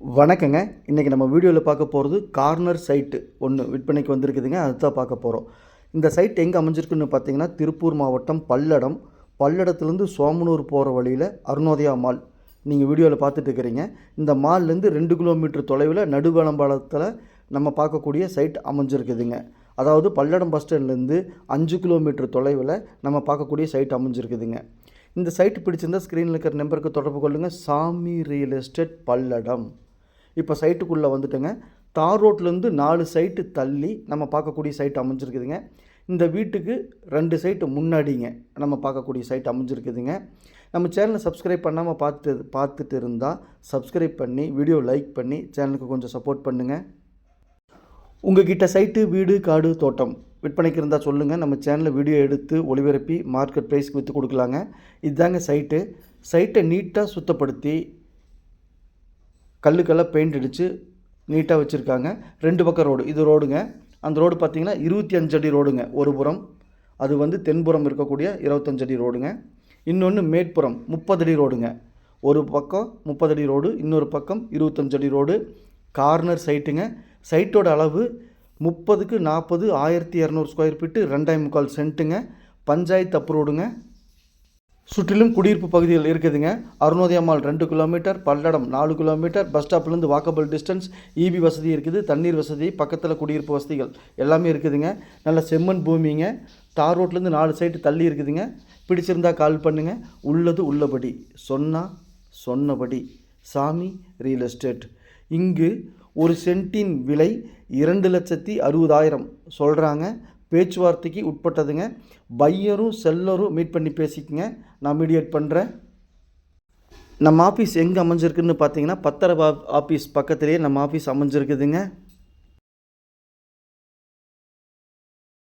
வணக்கங்க. இன்றைக்கி நம்ம வீடியோவில் பார்க்க போகிறது கார்னர் சைட்டு ஒன்று விற்பனைக்கு வந்திருக்குதுங்க. அதுதான் பார்க்க போகிறோம். இந்த சைட் எங்கே அமைஞ்சிருக்குன்னு பார்த்தீங்கன்னா, திருப்பூர் மாவட்டம் பல்லடம். பல்லடத்துலேருந்து சோமனூர் போகிற வழியில் அருணோதயா மால் நீங்கள் வீடியோவில் பார்த்துட்டு இருக்கிறீங்க. இந்த மால்லேருந்து 2 கிலோமீட்டர் தொலைவில் நடுவளம்பாலத்தில் நம்ம பார்க்கக்கூடிய சைட் அமைஞ்சிருக்குதுங்க. அதாவது பல்லடம் பஸ் ஸ்டாண்ட்லேருந்து 5 கிலோமீட்டர் தொலைவில் நம்ம பார்க்கக்கூடிய சைட் அமைஞ்சிருக்குதுங்க. இந்த சைட்டு பிடிச்சிருந்தால் ஸ்க்ரீனில் இருக்கிற நம்பருக்கு தொடர்பு கொள்ளுங்கள். சாமி ரியல் எஸ்டேட் பல்லடம். இப்போ சைட்டுக்குள்ளே வந்துட்டுங்க. தார் ரோட்லேருந்து 4 சைட்டு தள்ளி நம்ம பார்க்கக்கூடிய சைட் அமைஞ்சிருக்குதுங்க. இந்த வீட்டுக்கு 2 சைட்டு முன்னாடிங்க நம்ம பார்க்கக்கூடிய சைட் அமைஞ்சிருக்குதுங்க. நம்ம சேனலை சப்ஸ்கிரைப் பண்ணாமல் பார்த்துட்டு இருந்தால் சப்ஸ்கிரைப் பண்ணி வீடியோ லைக் பண்ணி சேனலுக்கு கொஞ்சம் சப்போர்ட் பண்ணுங்கள். உங்கள்கிட்ட சைட்டு, வீடு, காடு, தோட்டம் விற்பனைக்கு இருந்தால் சொல்லுங்கள். நம்ம சேனலில் வீடியோ எடுத்து ஒளிபரப்பி மார்க்கெட் ப்ரைஸ்க்கு விற்று கொடுக்கலாங்க. இதுதாங்க சைட்டு. சைட்டை நீட்டாக சுத்தப்படுத்தி கல்லுக்கெல்லாம் பெயிண்ட் அடித்து நீட்டாக வச்சுருக்காங்க. 2 பக்கம் ரோடு. இது ரோடுங்க. அந்த ரோடு பார்த்திங்கன்னா 25 அடி ரோடுங்க. ஒரு புறம் அது வந்து தென்புறம் இருக்கக்கூடிய 25 அடி ரோடுங்க. இன்னொன்று மேற்புறம் 30 அடி ரோடுங்க. ஒரு பக்கம் 30 அடி ரோடு, இன்னொரு பக்கம் 25 அடி ரோடு. கார்னர் சைட்டுங்க. சைட்டோட அளவு 30க்கு 40 1200 ஸ்கொயர் ஃபீட்டு 2.25 சென்ட்டுங்க. பஞ்சாயத்து அப்ரூவ்டுங்க. சுற்றிலும் குடியிருப்பு பகுதிகள் இருக்குதுங்க. Arunodaya mall 2 kilometre, Palladam 4 kilometre, bus ஸ்டாப்லேருந்து வாக்கபிள் டிஸ்டன்ஸ், இபி வசதி இருக்குது, தண்ணீர் வசதி, பக்கத்தில் குடியிருப்பு வசதிகள் எல்லாமே இருக்குதுங்க. நல்ல செம்மண் பூமிங்க. தார் ரோட்லேருந்து 4 சைட்டு தள்ளி இருக்குதுங்க. பிடிச்சிருந்தால் கால் பண்ணுங்கள். உள்ளது உள்ளபடி, சொன்னபடி சாமி ரியல் எஸ்டேட். இங்கு ஒரு சென்ட்டின் விலை 2,60,60,000 சொல்கிறாங்க. பேச்சுவார்த்தைக்கு உட்பட்டதுங்க. பையரும் செல்லரும் மீட் பண்ணி பேசிக்கங்க. நான் மீடியேட் பண்ணுறேன். நம்ம ஆஃபீஸ் எங்கே அமைஞ்சிருக்குன்னு பார்த்தீங்கன்னா, பத்திர ஆஃபீஸ் பக்கத்துலேயே நம்ம ஆஃபீஸ் அமைஞ்சிருக்குதுங்க.